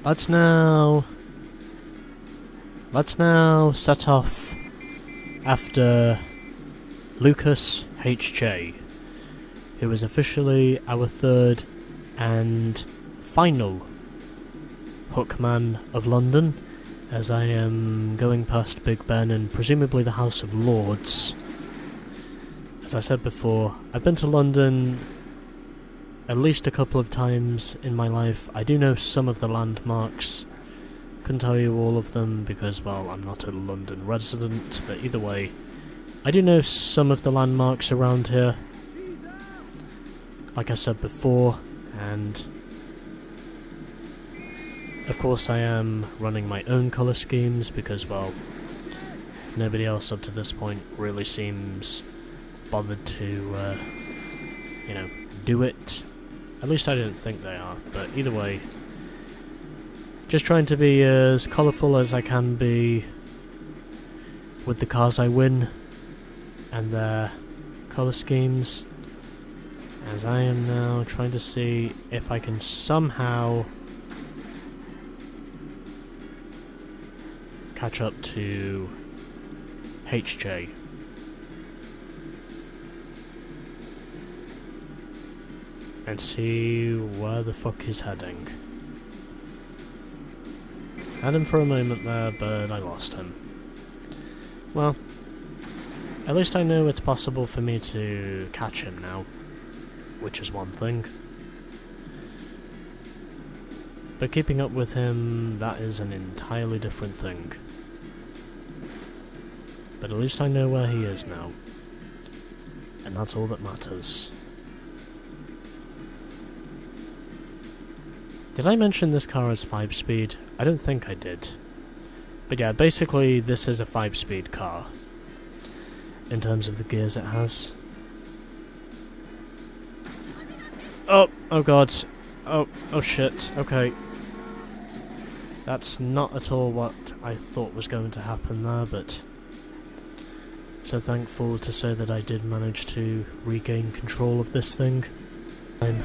let's now set off after Lukas H.J., who is officially our third and final hookman of London, as I am going past Big Ben and presumably the House of Lords. As I said before, I've been to London at least a couple of times in my life. I do know some of the landmarks. Couldn't tell you all of them because, well, I'm not a London resident, but either way, I do know some of the landmarks around here, like I said before, and of course I am running my own colour schemes because, well, nobody else up to this point really seems bothered to, do it. At least I don't think they are, but either way, just trying to be as colourful as I can be with the cars I win and their colour schemes, as I am now trying to see if I can somehow catch up to HJ. And see where the fuck he's heading. Had him for a moment there, but I lost him. Well, at least I know it's possible for me to catch him now, which is one thing. But keeping up with him, that is an entirely different thing. But at least I know where he is now. And that's all that matters. Did I mention this car is 5-speed? I don't think I did. But yeah, basically this is a 5-speed car, in terms of the gears it has. Oh god. Oh shit, okay. That's not at all what I thought was going to happen there, but so thankful to say that I did manage to regain control of this thing. I'm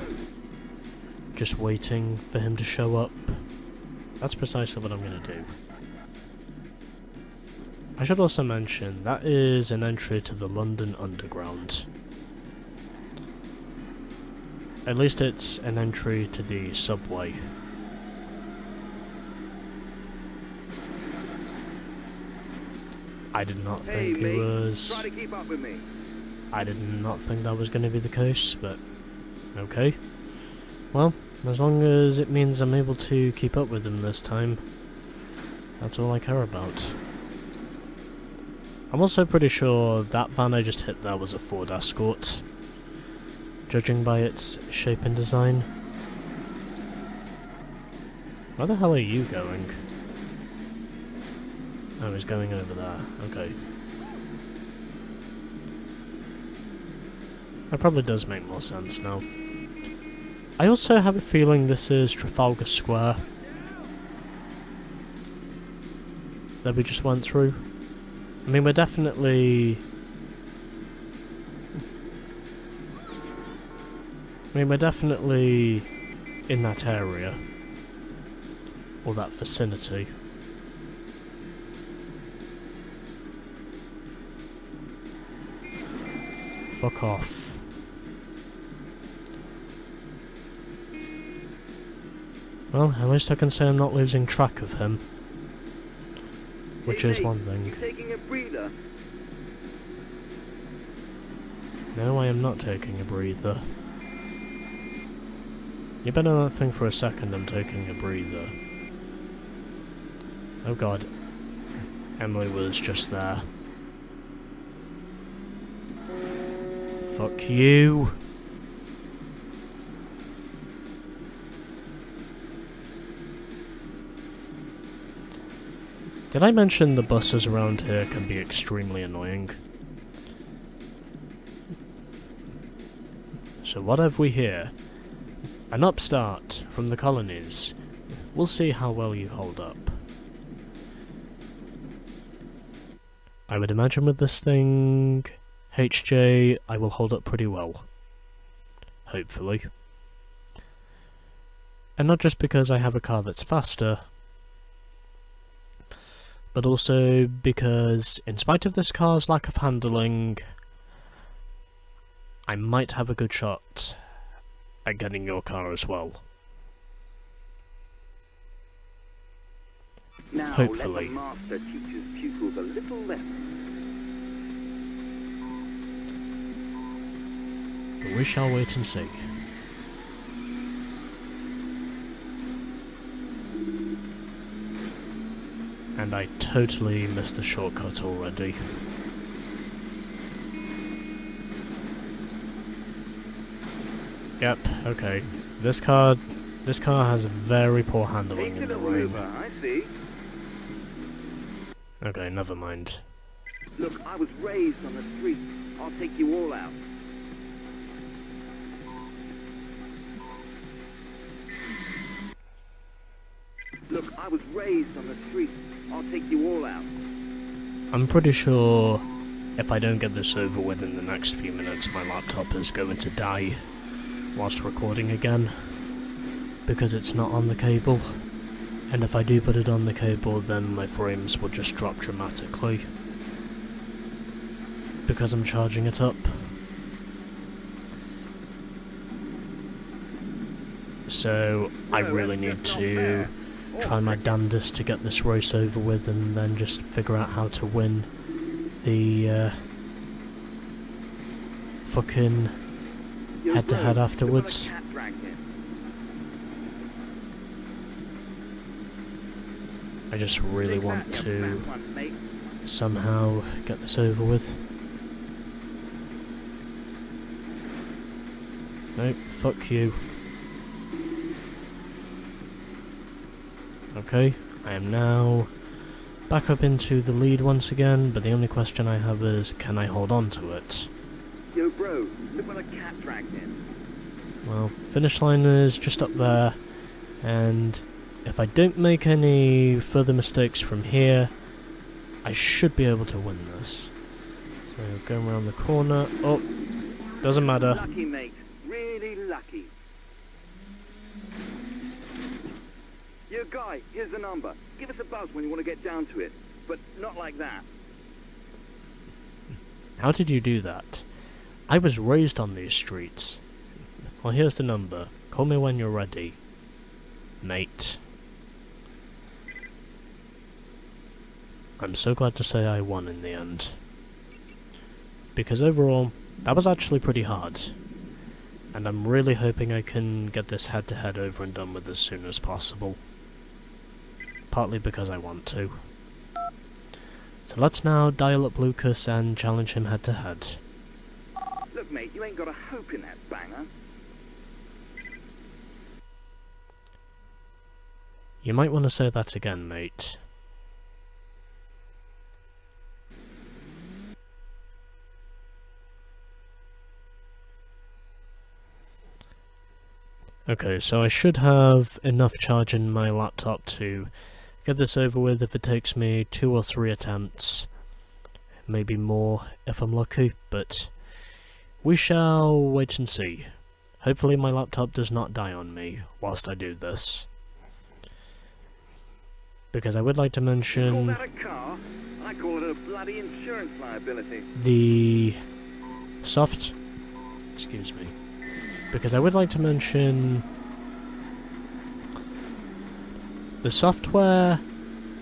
just waiting for him to show up. That's precisely what I'm going to do. I should also mention, that is an entry to the London Underground. At least it's an entry to the subway. I did not think it was... Try to keep up with me. I did not think that was going to be the case, but okay. Well, as long as it means I'm able to keep up with him this time, that's all I care about. I'm also pretty sure that van I just hit there was a Ford Escort, judging by its shape and design. Where the hell are you going? Oh, he's going over there. Okay. That probably does make more sense now. I also have a feeling this is Trafalgar Square that we just went through. I mean, we're definitely in that area, or that vicinity. Fuck off. Well, at least I can say I'm not losing track of him, which is one thing. You taking a breather? No, I am not taking a breather. You better not think for a second I'm taking a breather. Oh god. Emily was just there. Fuck you! Did I mention the buses around here can be extremely annoying? So what have we here? An upstart from the colonies. We'll see how well you hold up. I would imagine with this thing, HJ, I will hold up pretty well. Hopefully. And not just because I have a car that's faster, but also because, in spite of this car's lack of handling, I might have a good shot at getting your car as well. Now Hopefully. let the master teach his pupils a little lesson. But we shall wait and see. And I totally missed the shortcut already. Yep, okay. This car has very poor handling in Painted the a rain. rover, I see. Okay, never mind. Look, I was raised on the street. I'll take you all out. Look, I was raised on the street. I'll take you all out. I'm pretty sure if I don't get this over with in the next few minutes, my laptop is going to die whilst recording again, because it's not on the cable. And if I do put it on the cable, then my frames will just drop dramatically, because I'm charging it up. So I really need to try my damnedest to get this race over with, and then just figure out how to win the fucking head-to-head afterwards. I just really want to somehow get this over with. Nope, fuck you. Okay, I am now back up into the lead once again, but the only question I have is, can I hold on to it? Yo, bro, look what a cat dragged in. Well, finish line is just up there, and if I don't make any further mistakes from here, I should be able to win this. So, going around the corner. Oh, doesn't matter. Lucky, mate. Really lucky. Yo, guy, here's the number. Give us a buzz when you want to get down to it, but not like that. How did you do that? I was raised on these streets. Well, here's the number. Call me when you're ready, mate. I'm so glad to say I won in the end. Because overall, that was actually pretty hard. And I'm really hoping I can get this head-to-head over and done with as soon as possible. Partly because I want to. So let's now dial up Lukas and challenge him head-to-head. Look, mate, you ain't got a hope in that banger. You might want to say that again, mate. Okay, so I should have enough charge in my laptop to get this over with if it takes me 2 or 3 attempts. Maybe more if I'm lucky, but we shall wait and see. Hopefully my laptop does not die on me whilst I do this. Because I would like to You call mention that a car? I call it a bloody insurance liability. the soft... excuse me. Because I would like to mention the software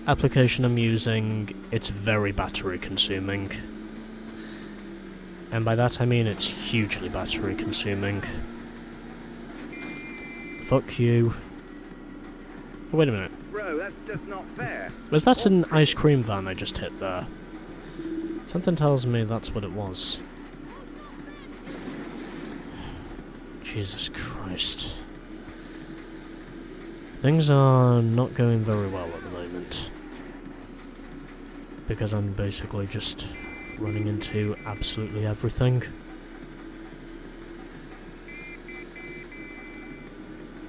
application I'm using. It's very battery consuming, and by that I mean it's hugely battery consuming. Fuck you. Oh, wait a minute. Bro, that's just not fair. Was that an ice cream van I just hit there? Something tells me that's what it was. Jesus Christ. Things are not going very well at the moment. Because I'm basically just running into absolutely everything.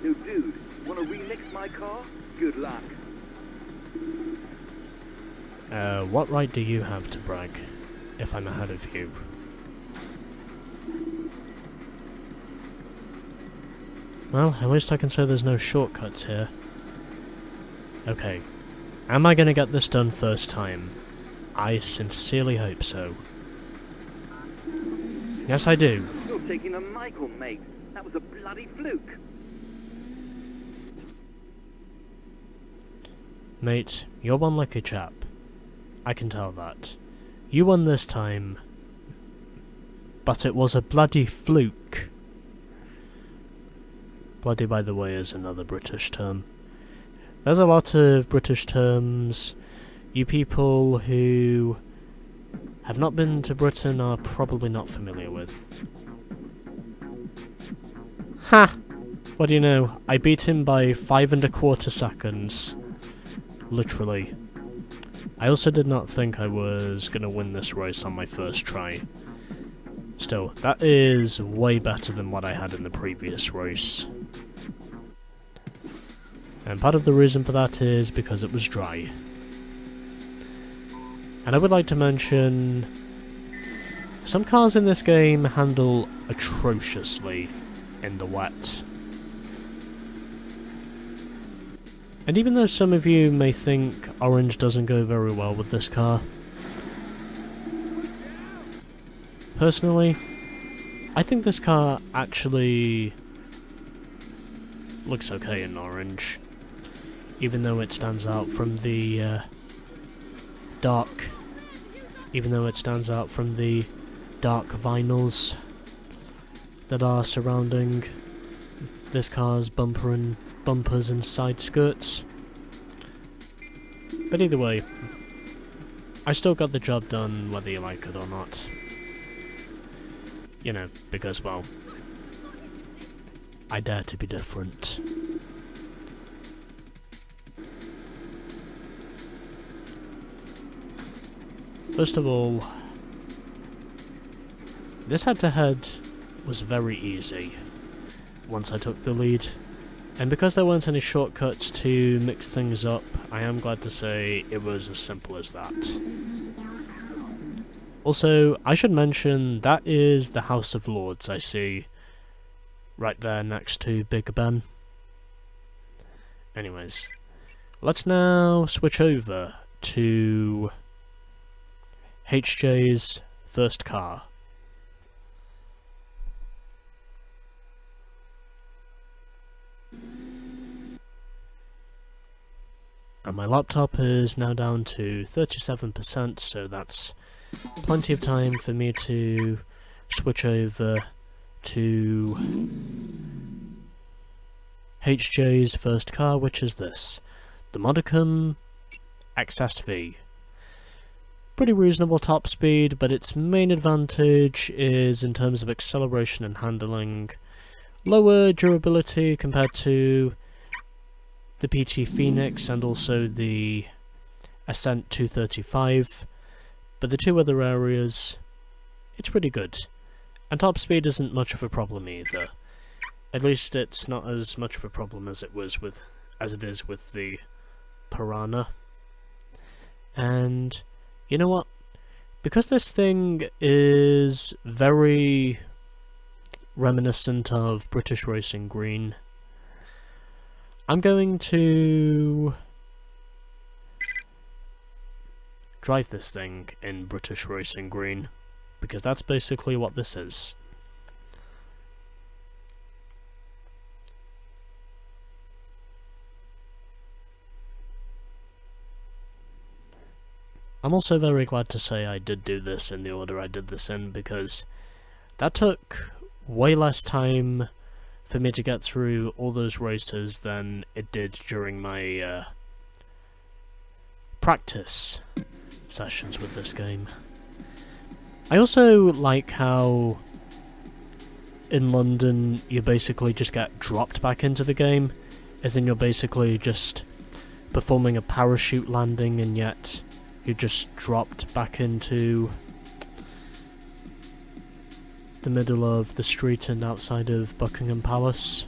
Yo, dude, wanna remix my car? Good luck. What right do you have to brag if I'm ahead of you? Well, at least I can say there's no shortcuts here. Okay. Am I gonna get this done first time? I sincerely hope so. Yes, I do. You're taking a Michael, mate. That was a bloody fluke. Mate, you're one lucky chap. I can tell that. You won this time, but it was a bloody fluke. Bloody, by the way, is another British term. There's a lot of British terms you people who have not been to Britain are probably not familiar with. Ha! What do you know? I beat him by 5¼ seconds. Literally. I also did not think I was going to win this race on my first try. Still, that is way better than what I had in the previous race. And part of the reason for that is because it was dry. And I would like to mention, some cars in this game handle atrociously in the wet. And even though some of you may think orange doesn't go very well with this car, personally, I think this car actually looks okay in orange, even though it stands out from the dark vinyls that are surrounding this car's bumpers and side skirts. But either way, I still got the job done whether you like it or not. You know, because, well, I dare to be different. First of all, this head-to-head was very easy once I took the lead, and because there weren't any shortcuts to mix things up, I am glad to say it was as simple as that. Also, I should mention, that is the House of Lords I see right there next to Big Ben. Anyways, let's now switch over to HJ's first car. And my laptop is now down to 37%, so that's plenty of time for me to switch over to HJ's first car, which is this, the Modicum XSV. Pretty reasonable top speed, but its main advantage is in terms of acceleration and handling. Lower durability compared to the PT Phoenix and also the Ascent 235, but the two other areas, it's pretty good. And top speed isn't much of a problem either. At least it's not as much of a problem as it is with the Piranha. And you know what? Because this thing is very reminiscent of British Racing Green, I'm going to drive this thing in British Racing Green, because that's basically what this is. I'm also very glad to say I did do this in the order I did this in, because that took way less time for me to get through all those races than it did during my practice sessions with this game. I also like how in London you basically just get dropped back into the game, as in you're basically just performing a parachute landing and yet you're just dropped back into the middle of the street and outside of Buckingham Palace.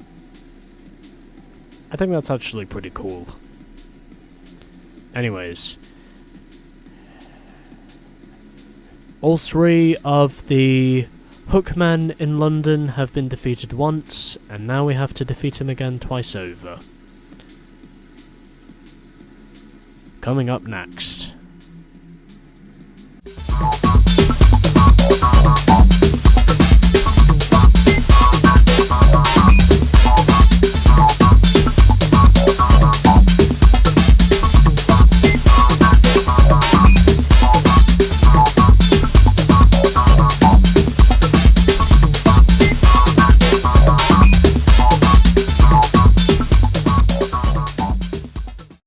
I think that's actually pretty cool. Anyways, all three of the Hookman in London have been defeated once, and now we have to defeat him again twice over. Coming up next.